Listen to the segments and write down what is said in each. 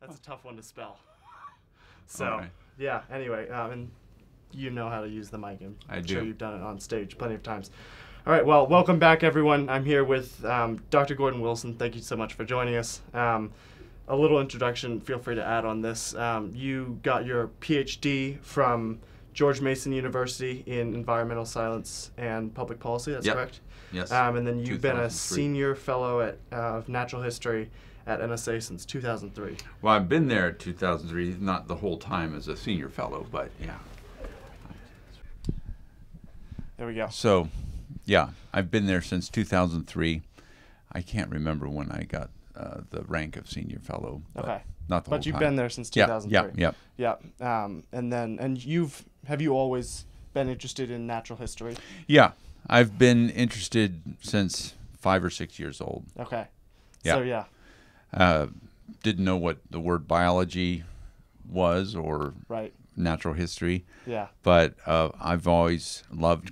That's a tough one to spell. So, All right. yeah, anyway, and you know how to use the mic. And I'm sure you've done it on stage plenty of times. All right, well, welcome back, everyone. I'm here with Dr. Gordon Wilson. Thank you so much for joining us. A little introduction, feel free to add on this. You got your PhD from George Mason University in Environmental Science and Public Policy, that's correct? Yes. And then you've been a senior fellow at of natural history at NSA since 2003. Well, I've been there at 2003, not the whole time as a senior fellow, but yeah. There we go. So, yeah, I've been there since 2003. I can't remember when I got the rank of senior fellow. Okay. Not the whole time. But you've been there since 2003. Yeah. And have you always been interested in natural history? Yeah. I've been interested since 5 or 6 years old. Okay. Yeah. So, yeah. Didn't know what the word biology was or natural history. Yeah. But I've always loved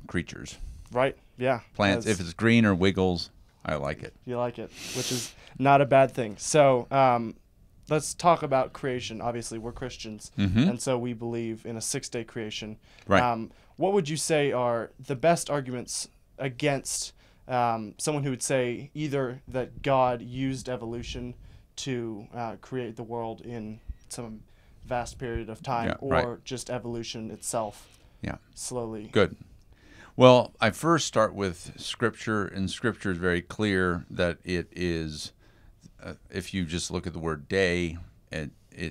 creatures. Right. Yeah. Plants. If it's green or wiggles, I like it. You like it, which is not a bad thing. So let's talk about creation. Obviously, we're Christians, and so we believe in a 6-day creation. Right. What would you say are the best arguments against someone who would say either that God used evolution to create the world in some vast period of time, or just evolution itself slowly? Good. Well, I first start with Scripture, and Scripture is very clear that it is, if you just look at the word day, it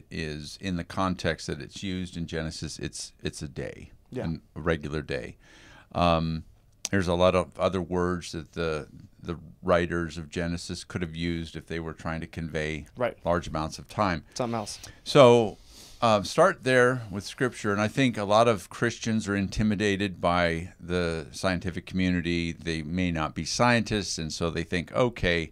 is in the context that it's used in Genesis, it's a day, a regular day. There's a lot of other words that the writers of Genesis could have used if they were trying to convey large amounts of time. Something else. So start there with Scripture, and I think a lot of Christians are intimidated by the scientific community. They may not be scientists, and so they think, okay,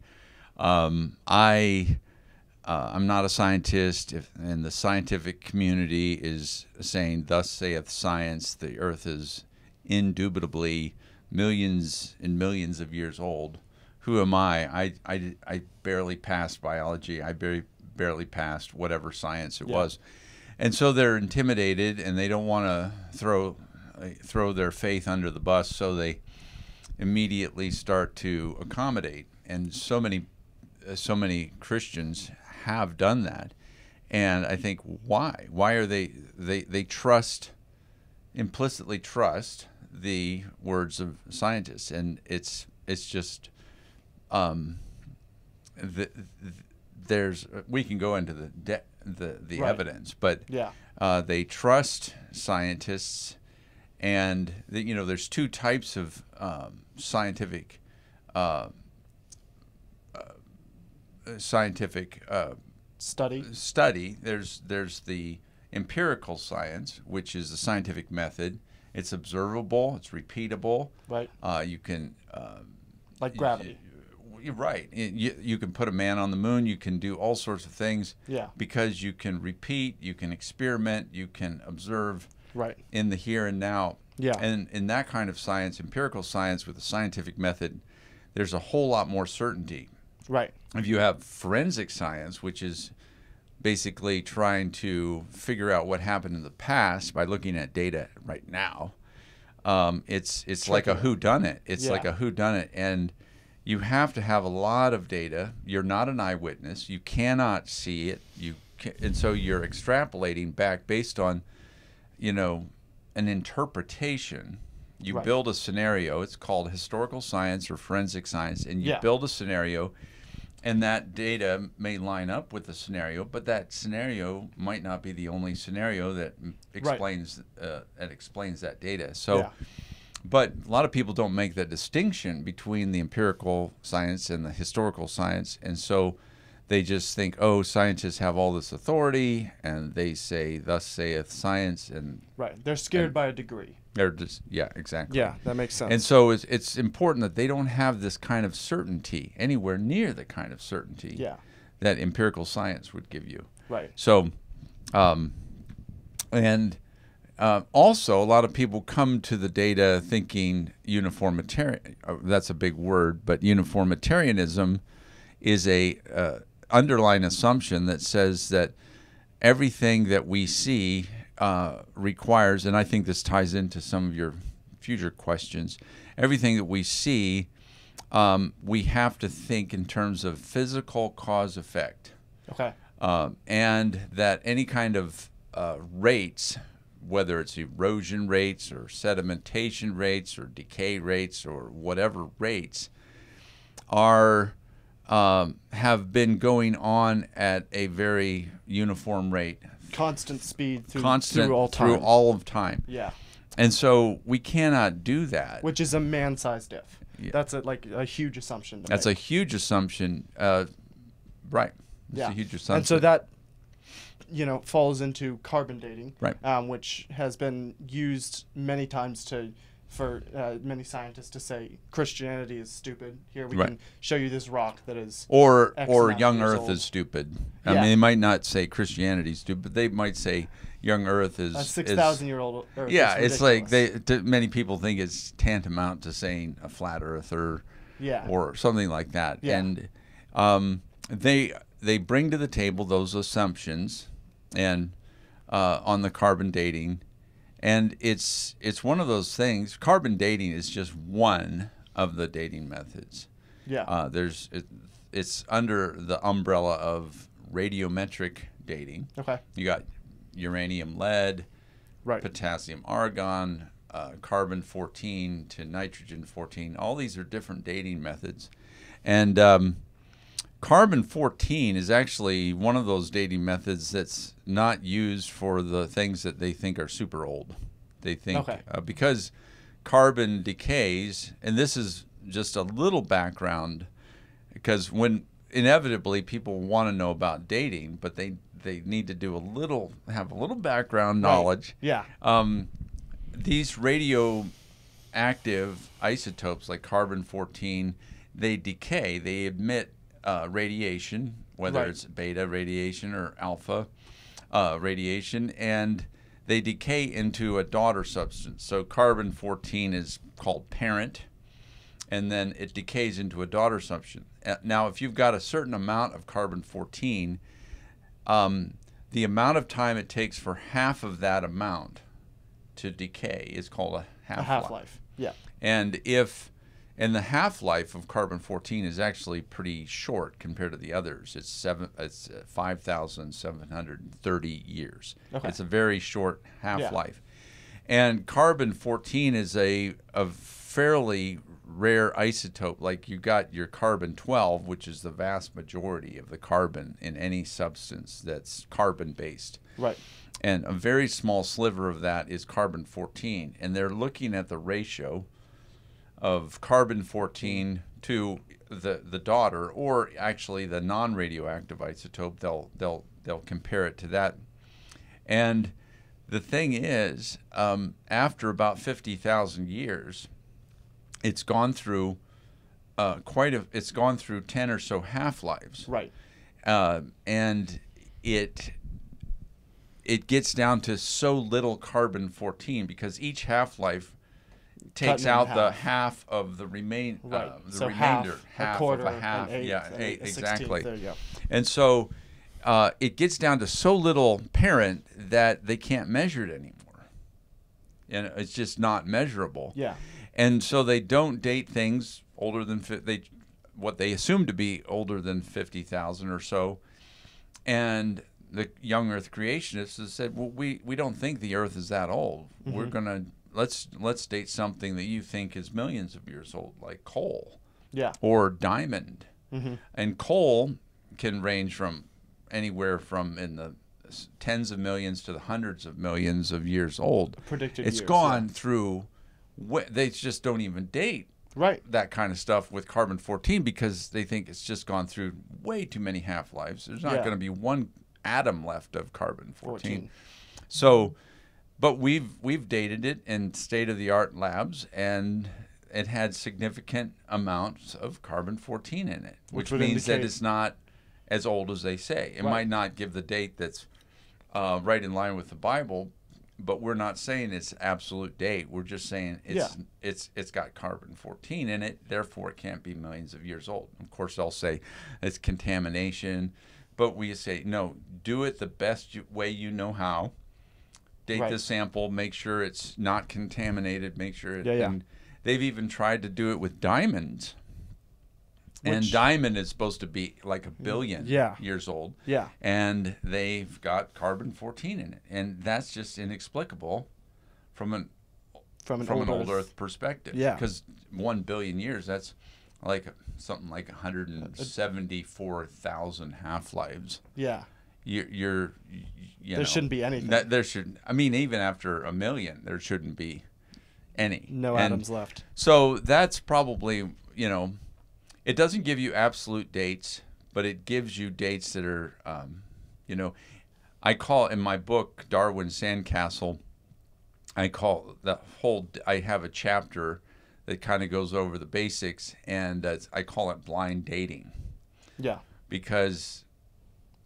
I'm not a scientist, and the scientific community is saying, thus saith science, the earth is indubitably millions and millions of years old. Who am I? I barely passed biology. I barely passed whatever science it was. And so they're intimidated, and they don't want to throw their faith under the bus, so they immediately start to accommodate. And so many Christians have done that. And I think why? Why are they implicitly trust the words of scientists, and it's just we can go into the evidence, but they trust scientists, and there's two types of scientific study. There's the empirical science, which is the scientific method. It's observable. It's repeatable. Right. You can like gravity. You're right. You can put a man on the moon. You can do all sorts of things. Yeah. Because you can repeat. You can experiment. You can observe. Right. In the here and now. Yeah. And in that kind of science, empirical science with the scientific method, there's a whole lot more certainty. Right. If you have forensic science, which is basically trying to figure out what happened in the past by looking at data right now, it's like a whodunit. It's like a whodunit, and you have to have a lot of data. You're not an eyewitness. You cannot see it. And so you're extrapolating back based on, an interpretation. You build a scenario. It's called historical science or forensic science, and you build a scenario. And that data may line up with the scenario, but that scenario might not be the only scenario that explains that data. So, but a lot of people don't make that distinction between the empirical science and the historical science, and so they just think, oh, scientists have all this authority, and they say, "Thus saith science," and they're scared by a degree. They're just exactly. Yeah, that makes sense. And so it's important that they don't have this kind of certainty anywhere near the kind of certainty that empirical science would give you. Right. So, also a lot of people come to the data thinking uniformitarian. That's a big word, but uniformitarianism is a underlying assumption that says that everything that we see requires, and I think this ties into some of your future questions, everything that we see, we have to think in terms of physical cause-effect. Okay. And that any kind of rates, whether it's erosion rates or sedimentation rates or decay rates or whatever rates, have been going on at a very uniform rate. Constant speed through all time. Through all of time. Yeah. And so we cannot do that. Which is a man-sized if. Yeah. That's a huge assumption to That's make. a huge assumption. Right. It's a huge assumption. And so that, falls into carbon dating, right. Which has been used many times for many scientists to say Christianity is stupid. Here we can show you this rock that is or X young years Earth old. Is stupid. I mean, they might not say Christianity is stupid, but they might say young Earth is 6,000-year-old Earth. Yeah, it's like many people think it's tantamount to saying a flat Earth or something like that. Yeah. And they bring to the table those assumptions and on the carbon dating. And it's one of those things. Carbon dating is just one of the dating methods. Yeah. It's under the umbrella of radiometric dating. Okay. You got uranium, lead, right. potassium, argon, carbon 14 to nitrogen 14. All these are different dating methods, and carbon 14 is actually one of those dating methods that's not used for the things that they think are super old. They think because carbon decays, and this is just a little background, because when inevitably people want to know about dating, but they need to have a little background knowledge. Right. Yeah. These radioactive isotopes like carbon 14, they decay. They emit radiation, whether it's beta radiation or alpha radiation, and they decay into a daughter substance. So carbon 14 is called parent, and then it decays into a daughter substance. Now, if you've got a certain amount of carbon 14, the amount of time it takes for half of that amount to decay is called a half-life. A half-life, yeah. And the half-life of carbon 14 is actually pretty short compared to the others. It's 5,730 years. Okay. It's a very short half-life. Yeah. And carbon 14 is a fairly rare isotope. Like you got your carbon 12, which is the vast majority of the carbon in any substance that's carbon-based. Right. And a very small sliver of that is carbon 14. And they're looking at the ratio of carbon 14 to the daughter, or actually the non-radioactive isotope. They'll compare it to that. And the thing is, after about 50,000 years, it's gone through it's gone through 10 or so half-lives. Right. And it gets down to so little carbon 14 because each half-life takes out the half of the remainder. Half of a half. An eighth, Exactly. 16th, there you go. And so it gets down to so little parent that they can't measure it anymore. And it's just not measurable. Yeah. And so they don't date things older than what they assume to be older than 50,000 or so. And the young Earth creationists have said, well, we don't think the Earth is that old. Mm-hmm. We're going to let's date something that you think is millions of years old, like coal, or diamond. Mm-hmm. And coal can range from anywhere from in the tens of millions to the hundreds of millions of years old. Predicted it's years, gone through. They just don't even date that kind of stuff with carbon 14 because they think it's just gone through way too many half-lives. There's not going to be one atom left of carbon 14. So. But we've dated it in state-of-the-art labs, and it had significant amounts of carbon 14 in it, which means that it's not as old as they say. It might not give the date that's right in line with the Bible, but we're not saying it's absolute date. We're just saying it's got carbon-14 in it, therefore it can't be millions of years old. Of course, they'll say it's contamination, but we say, no, do it the best way you know how. Date the sample, make sure it's not contaminated, make sure it... And they've even tried to do it with diamonds. And diamond is supposed to be like 1 billion years old. Yeah. And they've got carbon-14 in it. And that's just inexplicable from an old Earth perspective. Yeah. Because 1 billion years, that's like something like 174,000 half-lives. Yeah. There shouldn't be anything. Even after 1 million, there shouldn't be any. No atoms left. So that's probably, it doesn't give you absolute dates, but it gives you dates that are, I call in my book, Darwin's Sandcastle, I have a chapter that kind of goes over the basics, and I call it blind dating. Yeah. Because,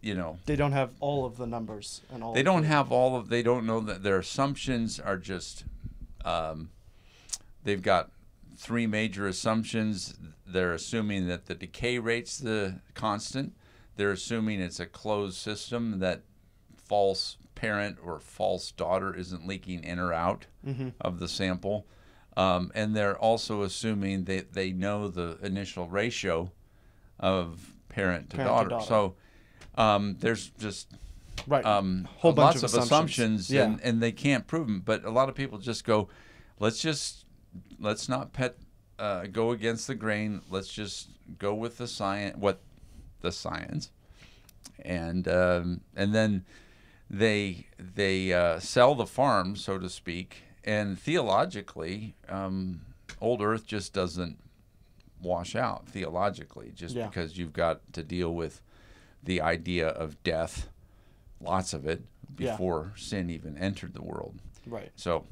they don't have all of the numbers and all. They don't know that their assumptions are just, they've got 3 major assumptions. They're assuming that the decay rate's the constant. They're assuming it's a closed system, that false parent or false daughter isn't leaking in or out of the sample. And they're also assuming that they know the initial ratio of parent to daughter. So there's just whole bunch lots of assumptions and they can't prove them. But a lot of people just go, let's not go against the grain. Let's just go with the science. And then they sell the farm, so to speak. And theologically, old Earth just doesn't wash out theologically, because you've got to deal with the idea of death, lots of it, before sin even entered the world. Right. So.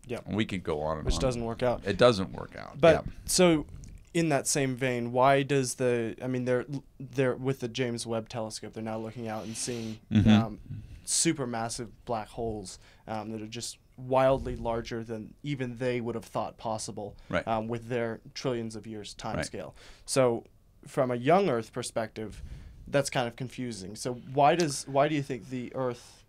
Yeah, we could go on and on. Which doesn't work out. It doesn't work out. But so, in that same vein, why does they're with the James Webb Telescope, they're now looking out and seeing supermassive black holes that are just wildly larger than even they would have thought possible with their trillions of years time scale. So, from a young Earth perspective, that's kind of confusing. So why do you think the Earth,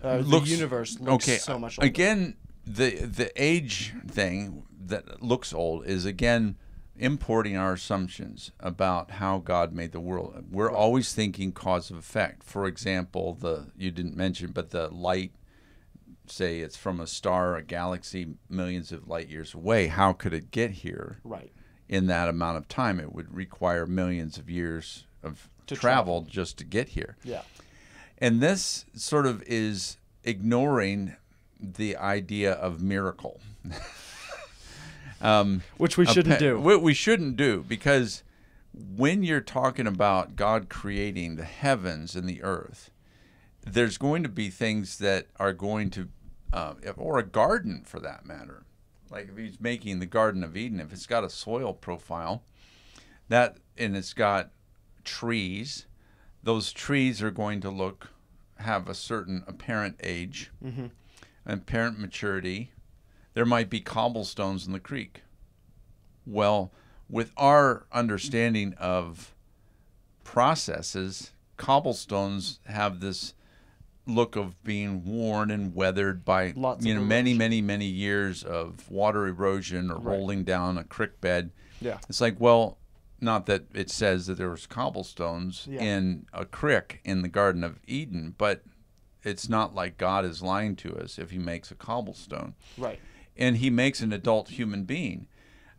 the universe looks so much older? Again. The age thing that looks old is, again, importing our assumptions about how God made the world. We're always thinking cause of effect. For example, you didn't mention, but the light, say it's from a star, a galaxy, millions of light years away. How could it get here in that amount of time? It would require millions of years of travel just to get here. Yeah. And this sort of is ignoring the idea of miracle. Which we shouldn't do. What we shouldn't do, because when you're talking about God creating the heavens and the earth, there's going to be things that are going to, or a garden for that matter. Like if he's making the Garden of Eden, if it's got a soil profile, and it's got trees, those trees are going to have a certain apparent age. And parent maturity. There might be cobblestones in the creek. Well, with our understanding of processes, cobblestones have this look of being worn and weathered by many years of water erosion or rolling down a creek bed. Yeah. It's like, well, not that it says that there was cobblestones in a creek in the Garden of Eden, but it's not like God is lying to us if he makes a cobblestone. Right. And he makes an adult human being.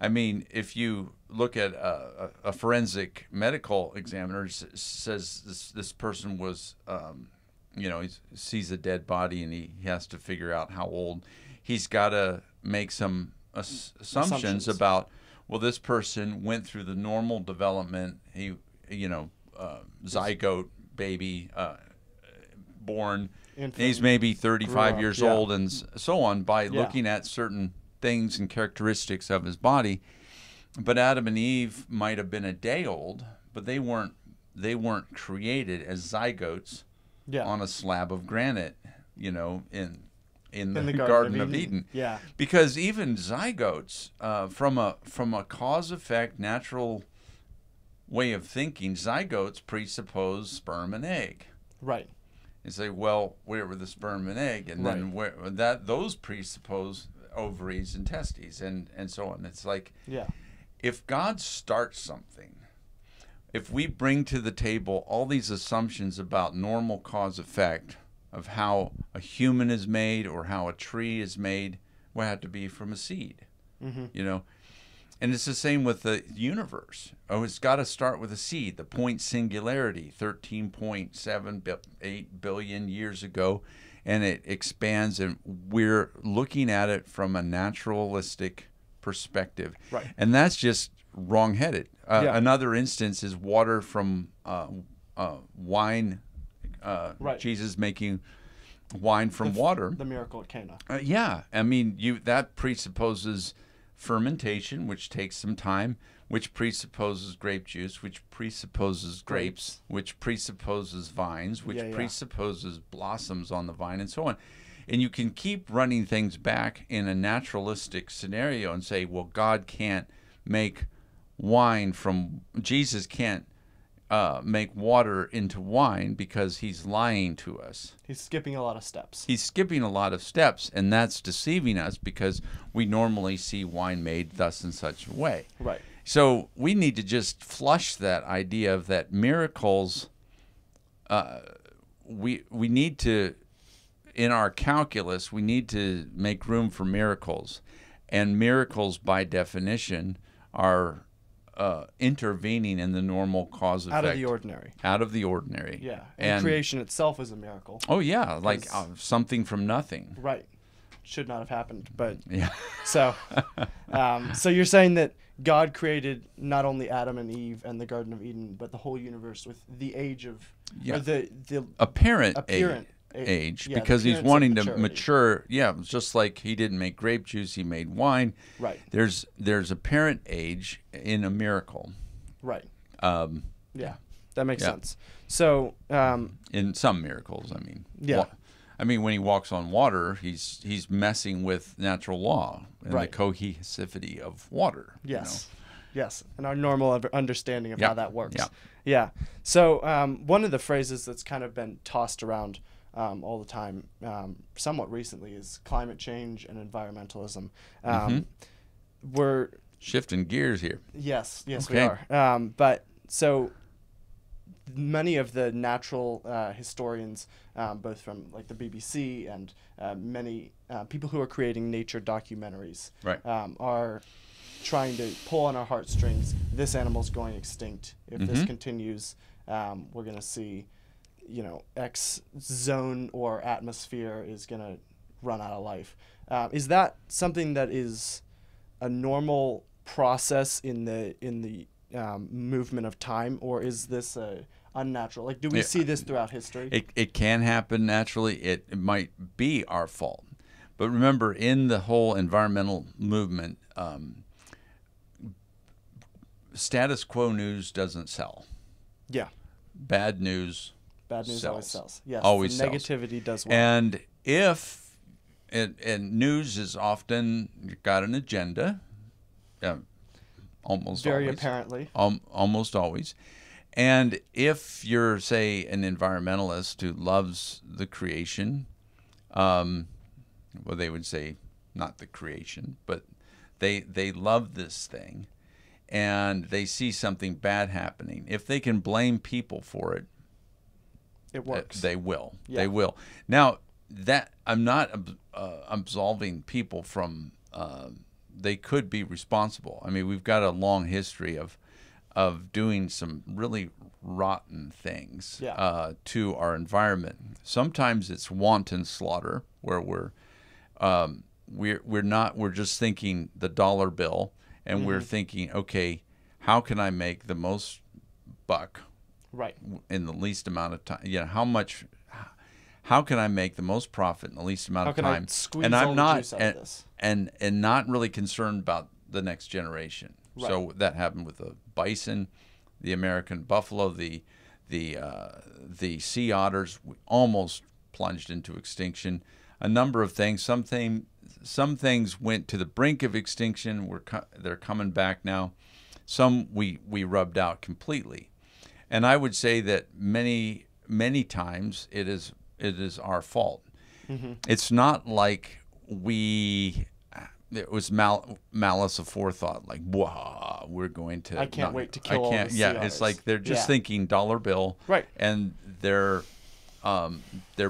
I mean, if you look at a forensic medical examiner says this person was, he sees a dead body and he has to figure out how old. He's got to make some assumptions about, well, this person went through the normal development. He, zygote baby, born. He's maybe 35 years old and so on by looking at certain things and characteristics of his body. But Adam and Eve might have been a day old, but they weren't created as zygotes on a slab of granite, in in the Garden of Eden. Yeah. Because even zygotes, from a cause-effect natural way of thinking, zygotes presuppose sperm and egg. Right. And say, well, where were the sperm and egg? And then those presuppose ovaries and testes and so on. It's like, if God starts something, if we bring to the table all these assumptions about normal cause-effect of how a human is made or how a tree is made, will have to be from a seed, you know? And it's the same with the universe. Oh, it's got to start with a seed. The point singularity, 13.78 billion years ago, and it expands, and we're looking at it from a naturalistic perspective. Right. And that's just wrong-headed. Another instance is water from wine. Jesus making wine from water. The miracle at Cana. I mean, that presupposes fermentation, which takes some time, which presupposes grape juice, which presupposes grapes, which presupposes vines, which presupposes blossoms on the vine, and so on. And you can keep running things back in a naturalistic scenario and say, well, God can't make wine from, Jesus can't make water into wine because he's lying to us. He's skipping a lot of steps. He's skipping a lot of steps, and that's deceiving us because we normally see wine made thus and such a way. Right. So we need to just flush that idea of that miracles, we need to, in our calculus, we need to make room for miracles. And miracles, by definition, are intervening in the normal cause effect. Out of the ordinary. Out of the ordinary. Yeah. And creation itself is a miracle. Oh, yeah. Like something from nothing. Right. Should not have happened. But yeah. So you're saying that God created not only Adam and Eve and the Garden of Eden, but the whole universe with the age of or the apparent age, because he's wanting to mature. Yeah, just like he didn't make grape juice, he made wine. Right. There's apparent age in a miracle. Right. Yeah, that makes sense. So in some miracles, I mean. Yeah. I mean, when he walks on water, he's messing with natural law and the cohesivity of water. Yes. Yes, and our normal understanding of how that works. Yeah. So one of the phrases that's kind of been tossed around all the time, somewhat recently, is climate change and environmentalism. We're shifting gears here. Yes, we are. But so many of the natural historians, both from like the BBC and many people who are creating nature documentaries, are trying to pull on our heartstrings. This animal's going extinct. If this continues, we're going to see, X zone or atmosphere is going to run out of life. Is that something that is a normal process in the movement of time, or is this unnatural? Like, do we see this throughout history? It can happen naturally. It might be our fault. But remember, in the whole environmental movement, status quo news doesn't sell. Yeah. Bad news always sells. Yes. Always sells. Negativity does well. And and news is often got an agenda. Almost very always. Apparently. Almost always. And if you're, say, an environmentalist who loves the creation, well, they would say not the creation, but they love this thing, and they see something bad happening. If they can blame people for it, it works. They will. Yeah. They will. Now, that I'm not absolving people from. They could be responsible. I mean, we've got a long history of doing some really rotten things to our environment. Sometimes it's wanton slaughter, where we're just thinking the dollar bill, and we're thinking, okay, how can I make the most buck in the least amount of time? How can I make the most profit in the least amount of time? How can I squeeze all the juice out of this? And not really concerned about the next generation. Right. So that happened with the bison, the American buffalo, the sea otters almost plunged into extinction. a number of things. Some things went to the brink of extinction. They're coming back now. Some we rubbed out completely. And I would say that many times it is our fault. Mm-hmm. It's not like it was malice aforethought, like, "Wah, we're going to." I can't wait to kill all the sea otters. It's like they're just thinking dollar bill, right? And they're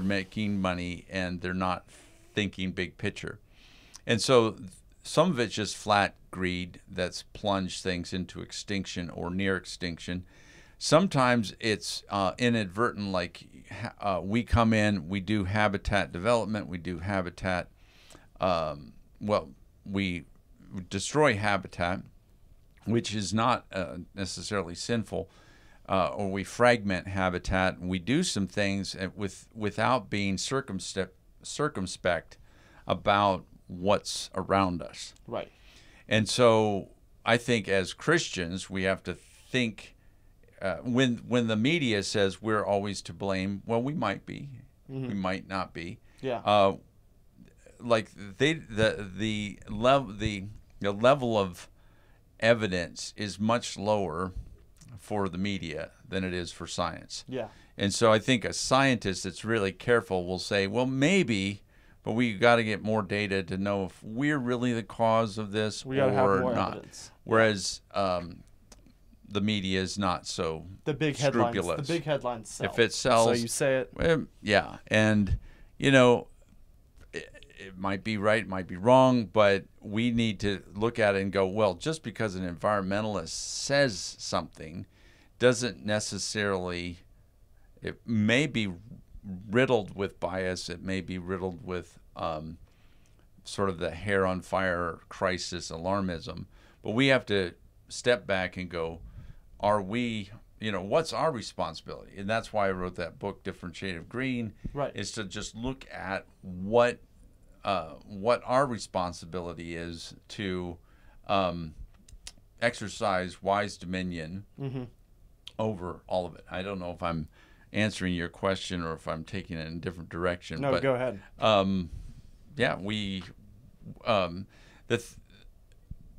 making money, and they're not thinking big picture. And so some of it's just flat greed that's plunged things into extinction or near extinction. Sometimes it's inadvertent, like we come in, we do habitat development, we do habitat. We destroy habitat, which is not necessarily sinful, or we fragment habitat. We do some things without being circumspect about what's around us. Right. And so I think as Christians, we have to think, when the media says we're always to blame, well, we might be, we might not be. Yeah. Like the level of evidence is much lower for the media than it is for science. Yeah. And so I think a scientist that's really careful will say, well, maybe, but we got to get more data to know if we're really the cause of this we gotta or have more not. Evidence. Whereas the media is not so the big scrupulous. Headlines. The big headlines sell. If it sells, so you say it. Yeah, and it might be right, it might be wrong, but we need to look at it and go, well, just because an environmentalist says something doesn't necessarily, it may be riddled with bias, it may be riddled with sort of the hair on fire crisis alarmism, but we have to step back and go, are we, what's our responsibility? And that's why I wrote that book, Differentiative Green, right, is to just look at what our responsibility is to exercise wise dominion over all of it. I don't know if I'm answering your question or if I'm taking it in a different direction. No, but, go ahead.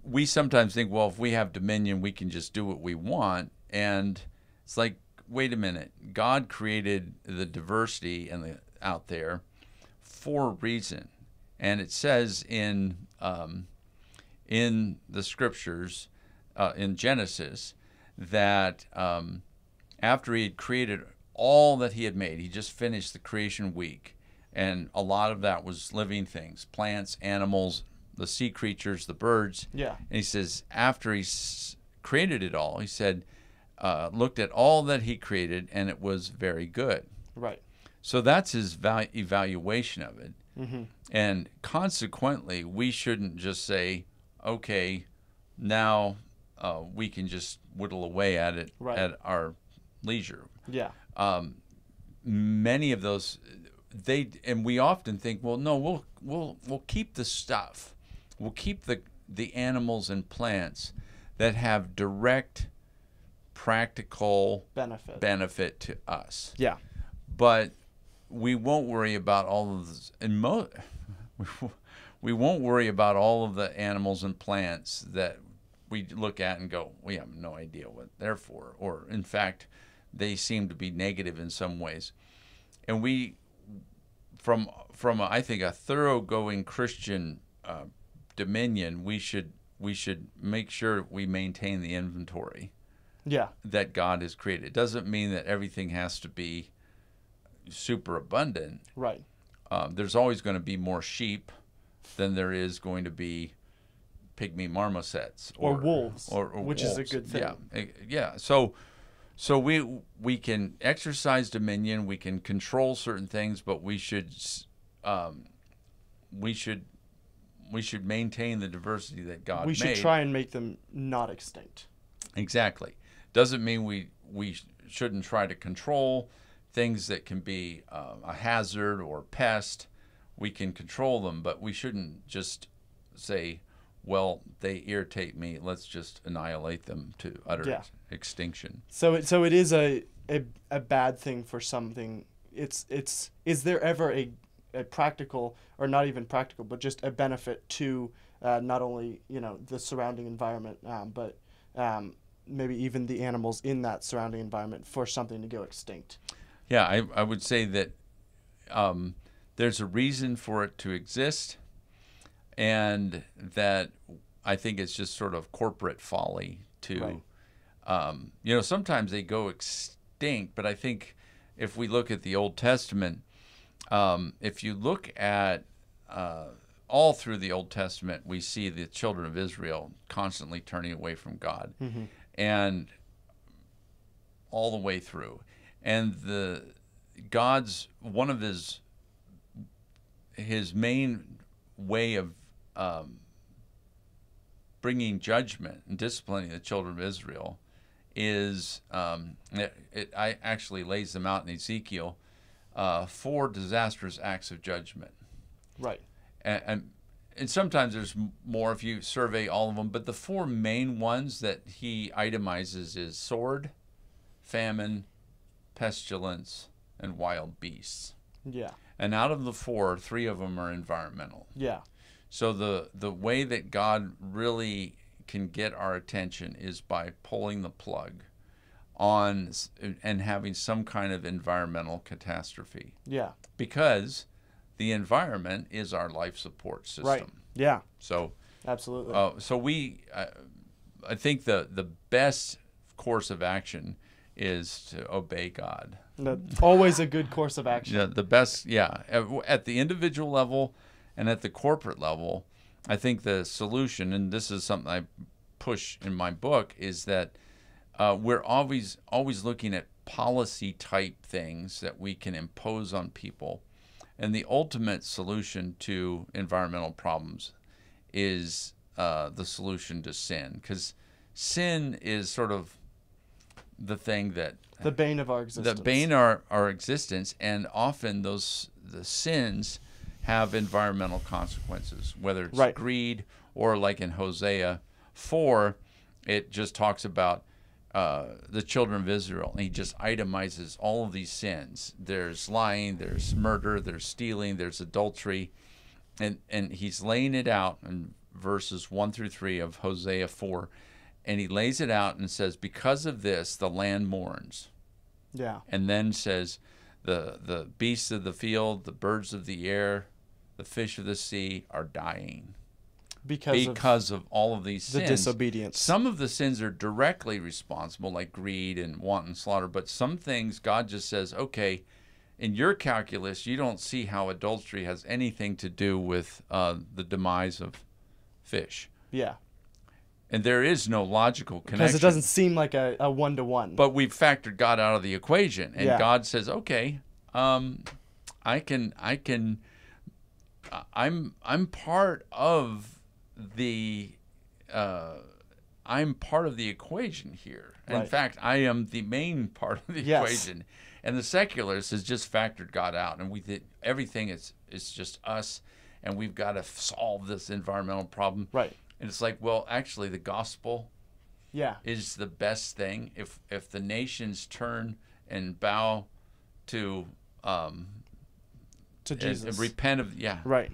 We sometimes think, well, if we have dominion, we can just do what we want. And it's like, wait a minute. God created the diversity out there for a reason. And it says in the scriptures, in Genesis, that after he had created all that he had made, he just finished the creation week. And a lot of that was living things, plants, animals, the sea creatures, the birds. Yeah. And he says, after he created it all, he said, looked at all that he created, and it was very good. Right. So that's his evaluation of it. Mm-hmm. And consequently, we shouldn't just say, okay, now we can just whittle away at it at our leisure. Yeah. Many of those, and we often think, well, no, we'll keep the stuff. We'll keep the animals and plants that have direct, practical benefit to us. Yeah. But we won't worry about all of this, we won't worry about all of the animals and plants that we look at and go, we have no idea what they're for, or in fact, they seem to be negative in some ways. And we, from I think a thoroughgoing Christian dominion, we should make sure we maintain the inventory. Yeah. That God has created. It doesn't mean that everything has to be super abundant. Right. There's always going to be more sheep than there is going to be pygmy marmosets or wolves, or which wolves. Is a good thing. Yeah. So we can exercise dominion. We can control certain things, but we should maintain the diversity that God made. We should try and make them not extinct. Exactly. Doesn't mean we shouldn't try to control things that can be a hazard or pest. We can control them, but we shouldn't just say, well, they irritate me, let's just annihilate them to utter extinction. So it is a bad thing for something. Is there ever a practical, or not even practical, but just a benefit to not only, you know, the surrounding environment, but maybe even the animals in that surrounding environment for something to go extinct. Yeah, I would say that there's a reason for it to exist, and that I think it's just sort of corporate folly to, you know, sometimes they go extinct, but I think if we look at the Old Testament, if you look at all through the Old Testament, we see the children of Israel constantly turning away from God, and all the way through. And one of his main way of bringing judgment and disciplining the children of Israel is it actually lays them out in Ezekiel, 4 disastrous acts of judgment. Right. And sometimes there's more if you survey all of them, but the 4 main ones that he itemizes is sword, famine, pestilence, and wild beasts. Yeah. And out of the 4, 3 of them are environmental. Yeah. So the way that God really can get our attention is by pulling the plug on and having some kind of environmental catastrophe. Yeah. Because the environment is our life support system. Right. Yeah. So absolutely. I think the best course of action is to obey God. That's always a good course of action. Yeah, the best. Yeah, at the individual level and at the corporate level, I think the solution, and this is something I push in my book, is that we're always looking at policy type things that we can impose on people, and the ultimate solution to environmental problems is the solution to sin, because sin is sort of the thing that the bane of our existence. The bane of our existence, and often the sins have environmental consequences, whether it's greed or, like in Hosea 4, it just talks about the children of Israel, and he just itemizes all of these sins. There's lying, there's murder, there's stealing, there's adultery, and he's laying it out in verses 1 through 3 of Hosea 4, and he lays it out and says, because of this, the land mourns. Yeah. And then says, the beasts of the field, the birds of the air, the fish of the sea are dying. Because of all of these sins. The disobedience. Some of the sins are directly responsible, like greed and wanton slaughter, but some things God just says, okay, in your calculus, you don't see how adultery has anything to do with the demise of fish. Yeah. And there is no logical connection. Because it doesn't seem like a one-to-one. But we've factored God out of the equation. And God says, okay, I'm part of the equation here. In fact, I am the main part of the equation. And the secularists has just factored God out, and we think everything is just us, and we've got to solve this environmental problem. Right. And it's like, well, actually, the gospel is the best thing. If the nations turn and bow to Jesus, and repent of right.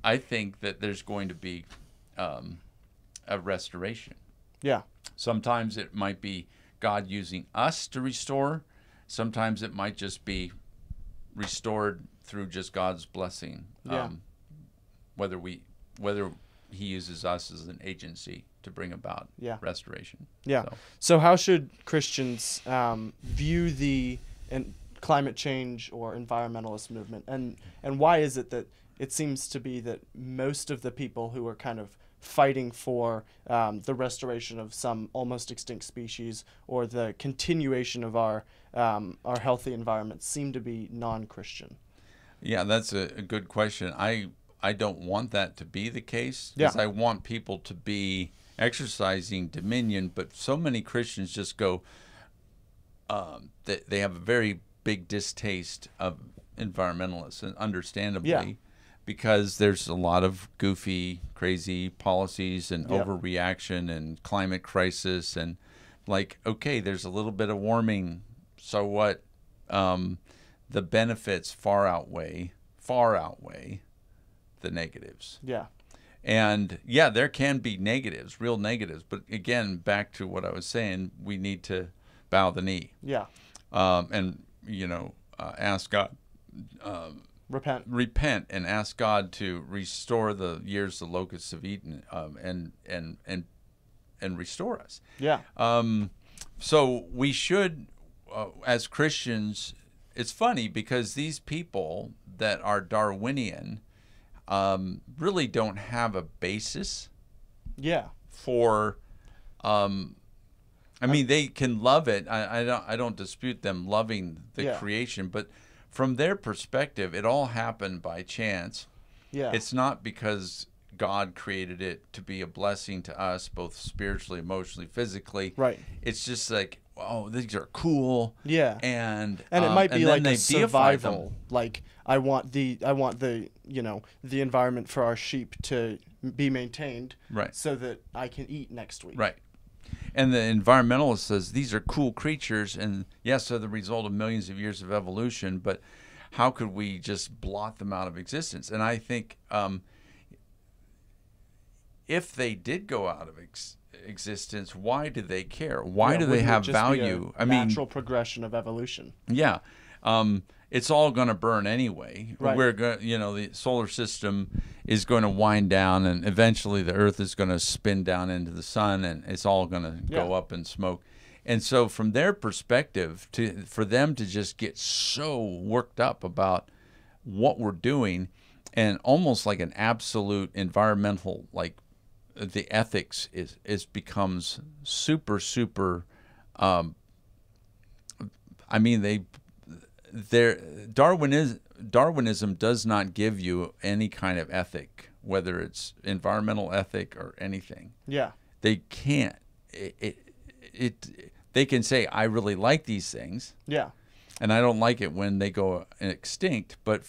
I think that there's going to be a restoration. Yeah. Sometimes it might be God using us to restore. Sometimes it might just be restored through just God's blessing. Yeah. Whether he uses us as an agency to bring about restoration. Yeah. So how should Christians view the climate change or environmentalist movement, and why is it that it seems to be that most of the people who are kind of fighting for the restoration of some almost extinct species or the continuation of our healthy environment seem to be non-Christian? Yeah, that's a good question. I don't want that to be the case, because I want people to be exercising dominion, but so many Christians just go, they have a very big distaste of environmentalists, and understandably, because there's a lot of goofy, crazy policies and overreaction and climate crisis, and like, okay, there's a little bit of warming, so what? The benefits far outweigh far outweigh the negatives. Yeah. And yeah, there can be negatives, real negatives. But again, back to what I was saying, we need to bow the knee. Yeah. And, ask God. Repent and ask God to restore the years the locusts have eaten, and restore us. Yeah. So we should, as Christians, it's funny because these people that are Darwinian really don't have a basis. Yeah. For, they can love it. I don't dispute them loving the creation, but from their perspective, it all happened by chance. Yeah. It's not because God created it to be a blessing to us, both spiritually, emotionally, physically. Right. It's just like, oh, these are cool. Yeah. And it might be like a survival. Like I want the the environment for our sheep to be maintained, right, so that I can eat next week. Right. And the environmentalist says these are cool creatures, and yes, they're the result of millions of years of evolution, but how could we just blot them out of existence? And I think if they did go out of existence, why do they care? Why do they have value? Natural progression of evolution. Yeah. It's all going to burn anyway. Right. We're going, the solar system is going to wind down, and eventually the Earth is going to spin down into the sun, and it's all going to go up in smoke. And so, from their perspective, for them to just get so worked up about what we're doing, and almost like an absolute environmental, like the ethics becomes super. Darwinism does not give you any kind of ethic, whether it's environmental ethic or anything. Yeah. They can't. They can say, I really like these things. Yeah. And I don't like it when they go extinct, but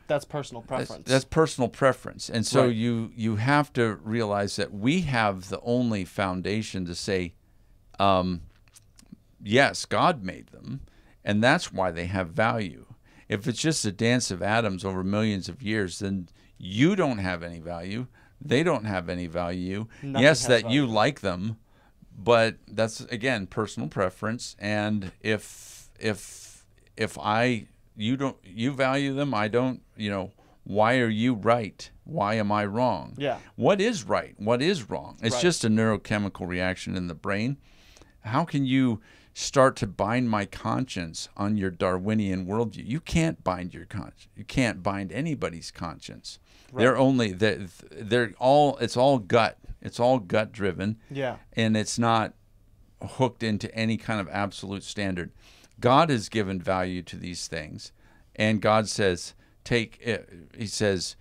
that's personal preference. That's personal preference. And so right. you have to realize that we have the only foundation to say, yes, God made them, and that's why they have value. If it's just a dance of atoms over millions of years, then you don't have any value. They don't have any value. Nothing yes, that value. You like them, but that's, again, personal preference. And if you value them, I don't, why are you right? Why am I wrong? Yeah. What is right? What is wrong? It's just a neurochemical reaction in the brain. How can you start to bind my conscience on your Darwinian worldview? You can't bind your conscience. You can't bind anybody's conscience. Right. It's all gut. It's all gut driven. Yeah. And it's not hooked into any kind of absolute standard. God has given value to these things, and God says, he says,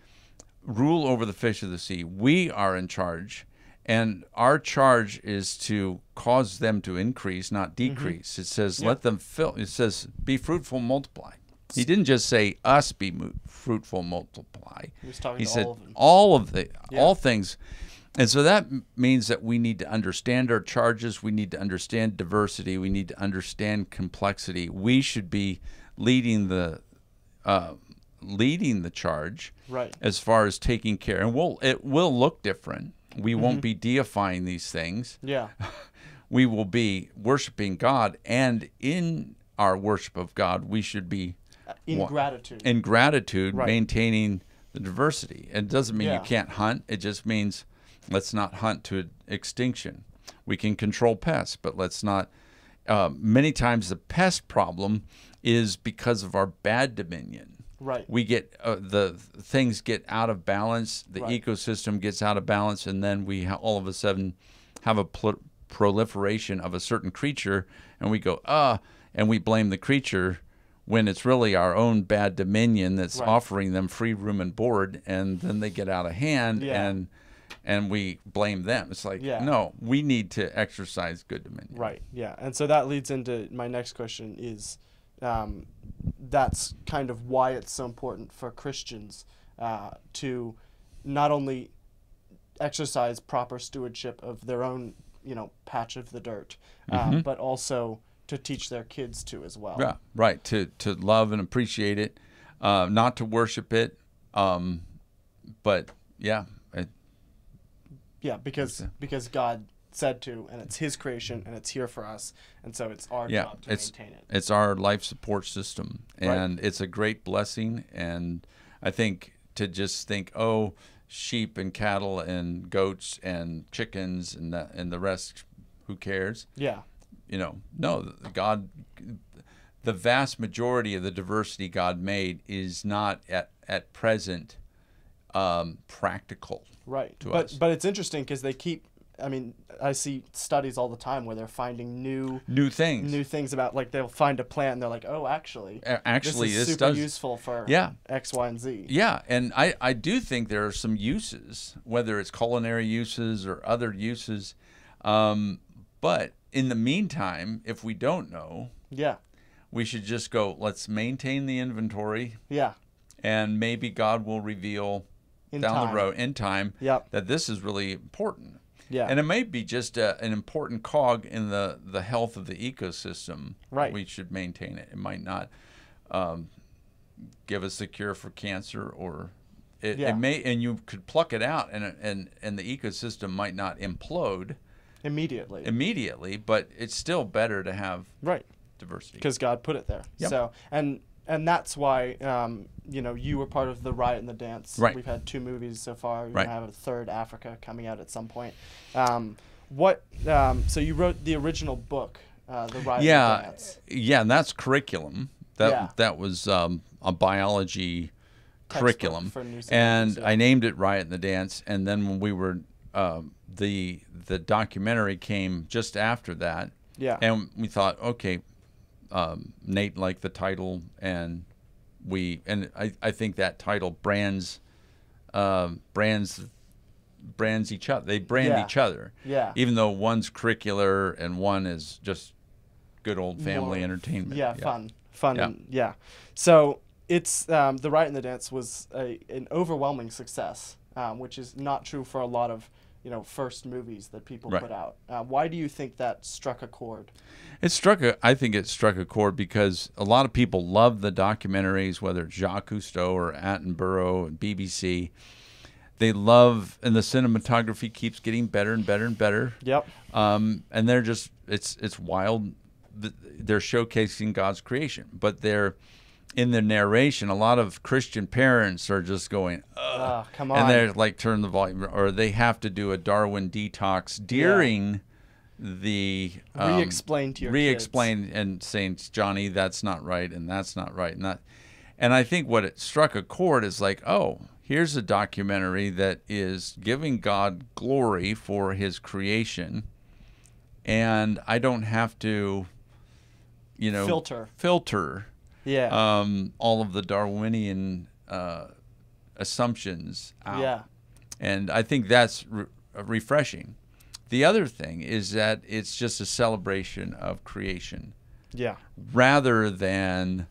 rule over the fish of the sea. We are in charge, and our charge is to cause them to increase, not decrease. Mm-hmm. It says, let them fill. It says, be fruitful, multiply. He didn't just say us be fruitful, multiply. He said all of them. All things. And so that means that we need to understand our charges. We need to understand diversity. We need to understand complexity. We should be leading the charge, right, as far as taking care. And it will look different. We won't be deifying these things. Yeah. We will be worshiping God, and in our worship of God, we should be in gratitude. In gratitude, right, maintaining the diversity. It doesn't mean you can't hunt. It just means let's not hunt to extinction. We can control pests, but let's not. Many times the pest problem is because of our bad dominion. Right. We get the things get out of balance. The ecosystem gets out of balance, and then we all of a sudden have a proliferation of a certain creature, and we go and we blame the creature when it's really our own bad dominion that's offering them free room and board, and then they get out of hand and we blame them. It's like, no, we need to exercise good dominion. Right, yeah. And so that leads into my next question is, that's kind of why it's so important for Christians to not only exercise proper stewardship of their own, patch of the dirt, but also to teach their kids to as well. Yeah, right. To love and appreciate it. not to worship it. But yeah. Because God said to, and it's his creation, and it's here for us, and so it's our job to maintain it. It's our life support system, and it's a great blessing. And I think to just think, oh, sheep and cattle and goats and chickens and the rest, who cares? Yeah. No, God, the vast majority of the diversity God made is not at present practical. Right. To us. But it's interesting because they keep. I mean, I see studies all the time where they're finding new things about, like, they'll find a plant and they're like, oh, actually this is super useful for X, Y, and Z. Yeah, and I do think there are some uses, whether it's culinary uses or other uses, but in the meantime, if we don't know, we should just go, let's maintain the inventory. Yeah. And maybe God will reveal down the road in time that this is really important. Yeah. And it may be just an important cog in the health of the ecosystem. Right. We should maintain it. It might not give us the cure for cancer, or it may, and you could pluck it out, and the ecosystem might not implode immediately, but it's still better to have diversity because God put it there. Yep. So and that's why you were part of the Riot and the Dance. Right. We've had 2 movies so far. We're right. gonna have a third, Africa, coming out at some point. So you wrote the original book, the Riot and the Dance. Yeah, and that's curriculum. That was a biology curriculum, and I named it Riot and the Dance. And then when we were the documentary came just after that. Yeah. And we thought, okay. Nate liked the title, and I think that title brands each other. They brand each other. Yeah. Even though one's curricular and one is just good old family entertainment. Yeah, fun. And, So it's the Riot and the Dance was an overwhelming success, which is not true for a lot of first movies that people put out. Why do you think that struck a chord? I think it struck a chord because a lot of people love the documentaries, whether it's Jacques Cousteau or Attenborough and BBC. They love, and the cinematography keeps getting better and better and better. Yep. And they're just, it's wild. They're showcasing God's creation, but they're, in the narration, a lot of Christian parents are just going, ugh. Come on. And they're like, turn the volume, or they have to do a Darwin detox during the re-explain to your kids. And saying, Johnny, that's not right, and that's not right, and I think what it struck a chord is like, oh, here's a documentary that is giving God glory for His creation, and I don't have to, filter. Yeah. All of the Darwinian assumptions out. Yeah. And I think that's refreshing. The other thing is that it's just a celebration of creation. Yeah. Rather than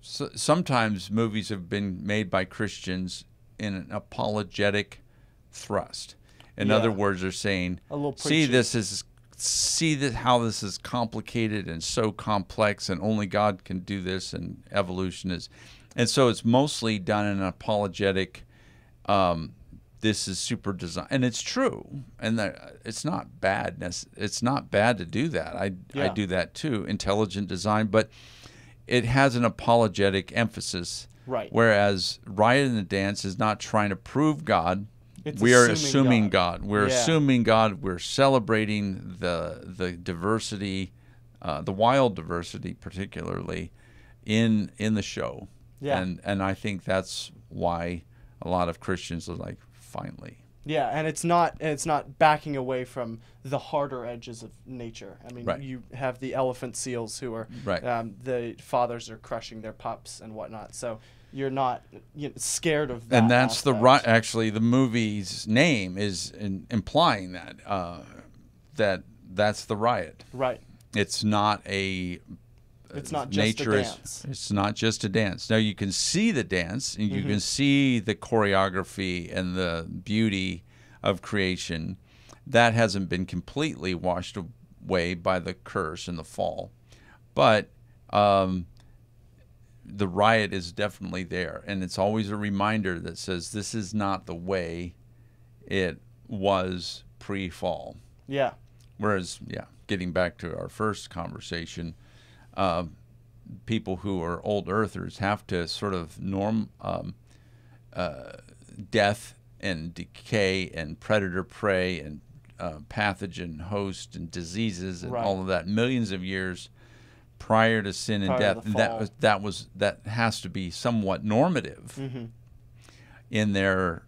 sometimes movies have been made by Christians in an apologetic thrust. In other words, they're saying, see how this is complicated and so complex, and only God can do this, and evolution is, and so it's mostly done in an apologetic. This is super design, and it's true, and it's not bad. It's not bad to do that. I do that too, intelligent design, but it has an apologetic emphasis. Right. Whereas Riot and the Dance is not trying to prove God. We are assuming God. We're assuming God. We're celebrating the diversity, the wild diversity, particularly in the show. Yeah. And I think that's why a lot of Christians are like, finally. Yeah, and it's not backing away from the harder edges of nature. I mean, you have the elephant seals who are the fathers are crushing their pups and whatnot. So you're not scared of that. And that's aspect. Actually, the movie's name is implying that that's the riot. Right. It's not a. It's not just a dance. It's not just a dance. Now you can see the dance, and you can see the choreography and the beauty of creation. That hasn't been completely washed away by the curse and the fall, but the riot is definitely there, and it's always a reminder that says this is not the way it was pre-fall. Yeah. Whereas, yeah, getting back to our first conversation, people who are old earthers have to sort of death and decay and predator prey and pathogen host and diseases and all of that millions of years prior to sin and death. And that has to be somewhat normative in their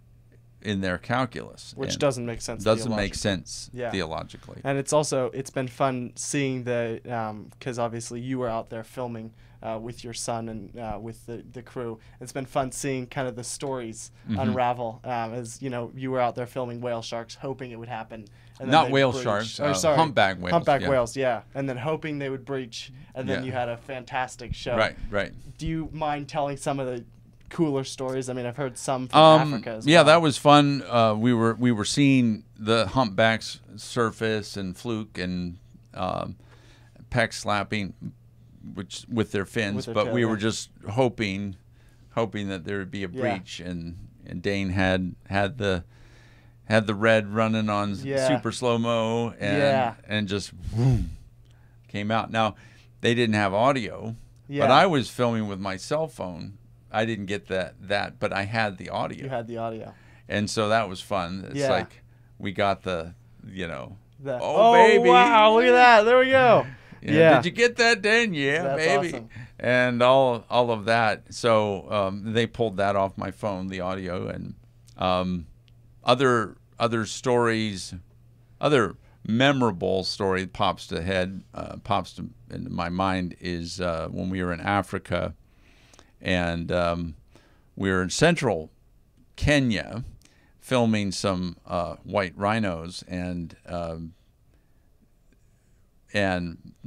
calculus, which doesn't make sense. Doesn't make sense theologically. And it's been fun seeing because obviously you were out there filming with your son and with the crew. It's been fun seeing kind of the stories unravel as you were out there filming whale sharks, hoping it would happen. And not whale sharks, humpback whales. Humpback whales, yeah. And then hoping they would breach, and then you had a fantastic show. Right. Do you mind telling some of the cooler stories? I mean, I've heard some from Africa as well. Yeah, that was fun. We were seeing the humpbacks surface and fluke and peck slapping, which with their fins, but we were just hoping that there would be a breach, and Dane had the red running on super slow-mo and just whoom, came out. Now, they didn't have audio, but I was filming with my cell phone. I didn't get that, but I had the audio. You had the audio. And so that was fun. It's like we got the oh, baby. Wow, look at that. There we go. Did you get that, Dan? Yeah, that's baby. Awesome. And all of that. So they pulled that off my phone, the audio, and other stories, other memorable story that pops into my mind is when we were in Africa, and we were in central Kenya filming some white rhinos, and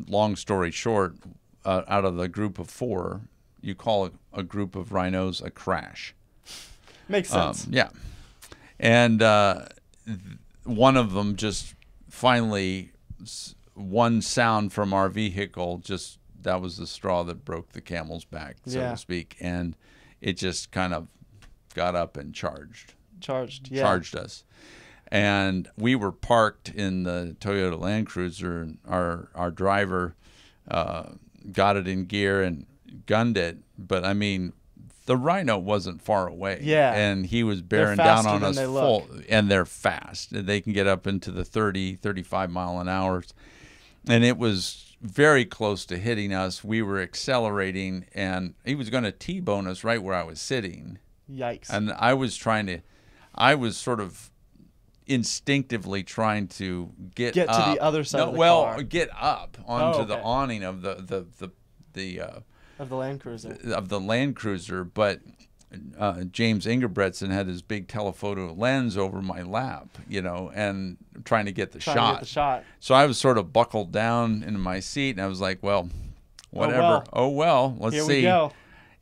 long story short, out of the group of 4, you call a group of rhinos a crash. Makes sense. Yeah. And one of them just finally, one sound from our vehicle, that was the straw that broke the camel's back, so to speak. And it just kind of got up and charged us. And we were parked in the Toyota Land Cruiser, and our driver got it in gear and gunned it. But, I mean, the rhino wasn't far away. Yeah. And he was bearing down on us full. And they're fast. They can get up into the 30, 35 mile an hour. And it was very close to hitting us. We were accelerating, and he was going to T-bone us right where I was sitting. Yikes. And I was sort of instinctively trying to get up. To the other side of the car. Get up onto the awning of the of the Land Cruiser. Of the Land Cruiser, but James Ingebretson had his big telephoto lens over my lap, and trying to get the shot. So I was sort of buckled down into my seat, and I was like, well, whatever. Oh well, let's see. Here we go.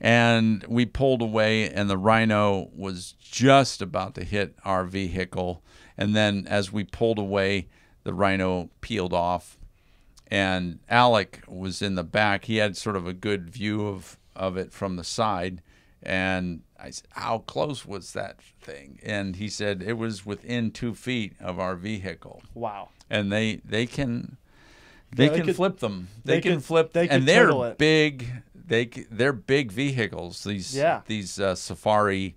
And we pulled away, and the rhino was just about to hit our vehicle. And then as we pulled away, the rhino peeled off. And Alec was in the back. He had sort of a good view of it from the side. And I said, how close was that thing? And he said it was within 2 feet of our vehicle. Wow. And they can flip them. They can flip, and they're big. They're big vehicles. These safari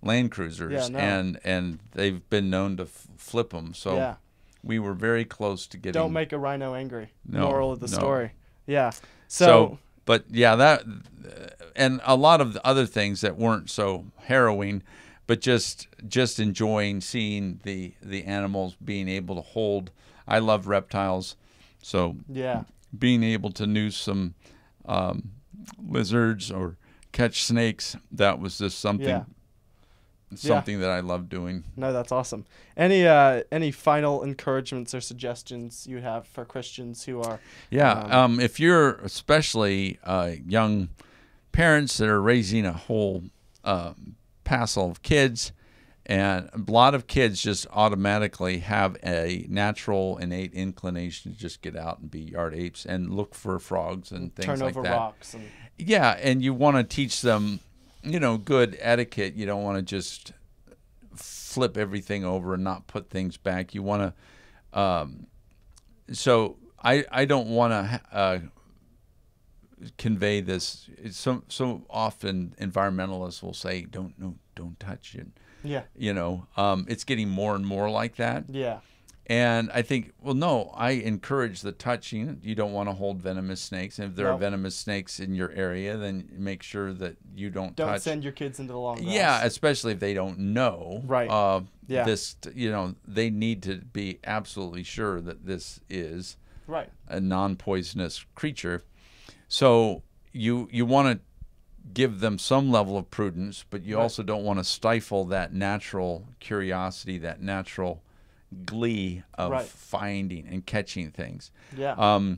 Land Cruisers, and they've been known to flip them. So we were very close to getting. Don't make a rhino angry. Moral of the story. Yeah. But yeah, that and a lot of the other things that weren't so harrowing, but just enjoying seeing the animals being able to hold. I love reptiles, so being able to noose some lizards or catch snakes, that was just something that I love doing. No, that's awesome. Any final encouragements or suggestions you have for Christians who are if you're especially young parents that are raising a whole passel of kids, and a lot of kids just automatically have a natural innate inclination to just get out and be yard apes and look for frogs and things like that. Turn over rocks. Yeah, and you want to teach them, good etiquette. You don't want to just flip everything over and not put things back. You want to. So I don't want to convey this. So often environmentalists will say, "Don't touch it." Yeah. It's getting more and more like that. Yeah. And I think, well, no, I encourage the touching. You don't want to hold venomous snakes. And if there are venomous snakes in your area, then make sure that you don't touch. Don't send your kids into the long grass. Yeah, especially if they don't know. Right. This, they need to be absolutely sure that this is a non-poisonous creature. So you want to give them some level of prudence, but you also don't want to stifle that natural curiosity, that natural glee of finding and catching things. Yeah.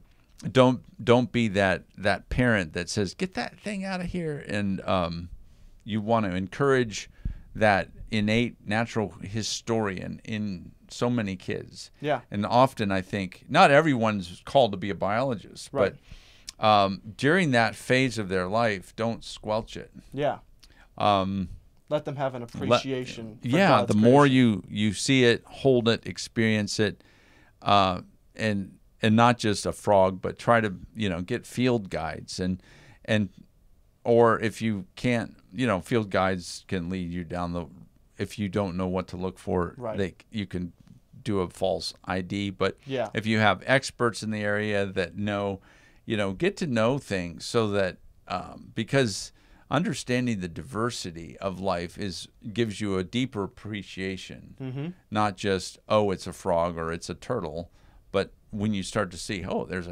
Don't be that parent that says, "Get that thing out of here," and you want to encourage that innate natural historian in so many kids. Yeah. And often I think not everyone's called to be a biologist, but during that phase of their life, don't squelch it. Yeah. Let them have an appreciation for God's the more you see it, hold it, experience it, and not just a frog, but try to get field guides or if you can't, field guides can lead you down if you don't know what to look for, you can do a false ID. But if you have experts in the area that know, get to know things so that because understanding the diversity of life gives you a deeper appreciation, not just, oh, it's a frog or it's a turtle, but when you start to see, oh, there's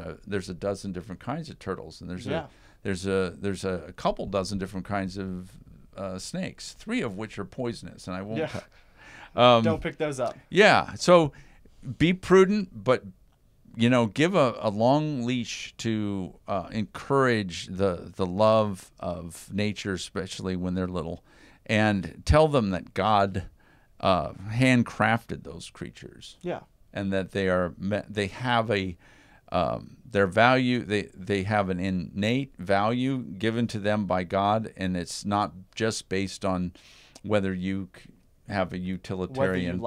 a dozen different kinds of turtles, and there's a couple dozen different kinds of snakes, 3 of which are poisonous, and I won't. Don't pick those up. Yeah, so be prudent, but give a long leash to encourage the love of nature, especially when they're little, and tell them that God handcrafted those creatures. Yeah. And that they have their value. They have an innate value given to them by God, and it's not just based on whether you have a utilitarian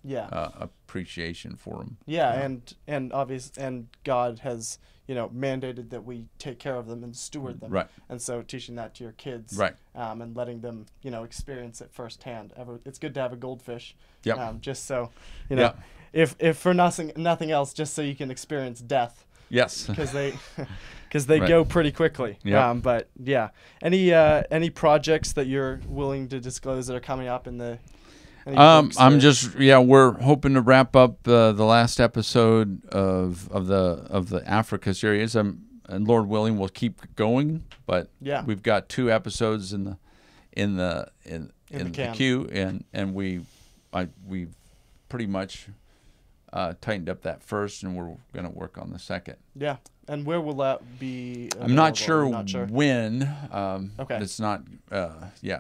appreciation for them. Yeah, and obvious, and God has mandated that we take care of them and steward them. Right. And so teaching that to your kids, and letting them experience it firsthand. It's good to have a goldfish. Yep. Just so if for nothing else, just so you can experience death. Yes. Because they go pretty quickly. Yep. But yeah, any projects that you're willing to disclose that are coming up in the we're hoping to wrap up the last episode of the Africa series. And Lord willing, we'll keep going. But we've got 2 episodes in the queue, and we've pretty much tightened up that first, and we're going to work on the second. Yeah. And where will that be available? I'm not sure when. Okay. It's not.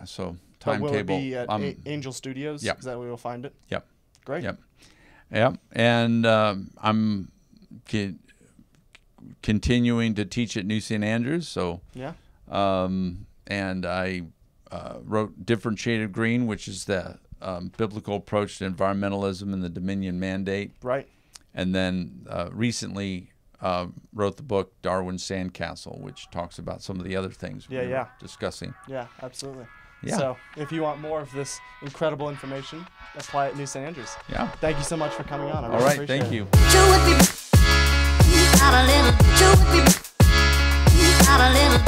So. Will timetable. It be at Angel Studios? Yep. Is that where we'll find it? Yep. Great. Yep. And I'm continuing to teach at New St. Andrews. So and I wrote Different Shade of Green, which is the biblical approach to environmentalism and the Dominion Mandate. Right. And then recently wrote the book Darwin's Sandcastle, which talks about some of the other things we were discussing. Yeah, absolutely. Yeah. So if you want more of this incredible information, apply at New St. Andrews. Yeah. Thank you so much for coming on. All right. Thank you. Out a little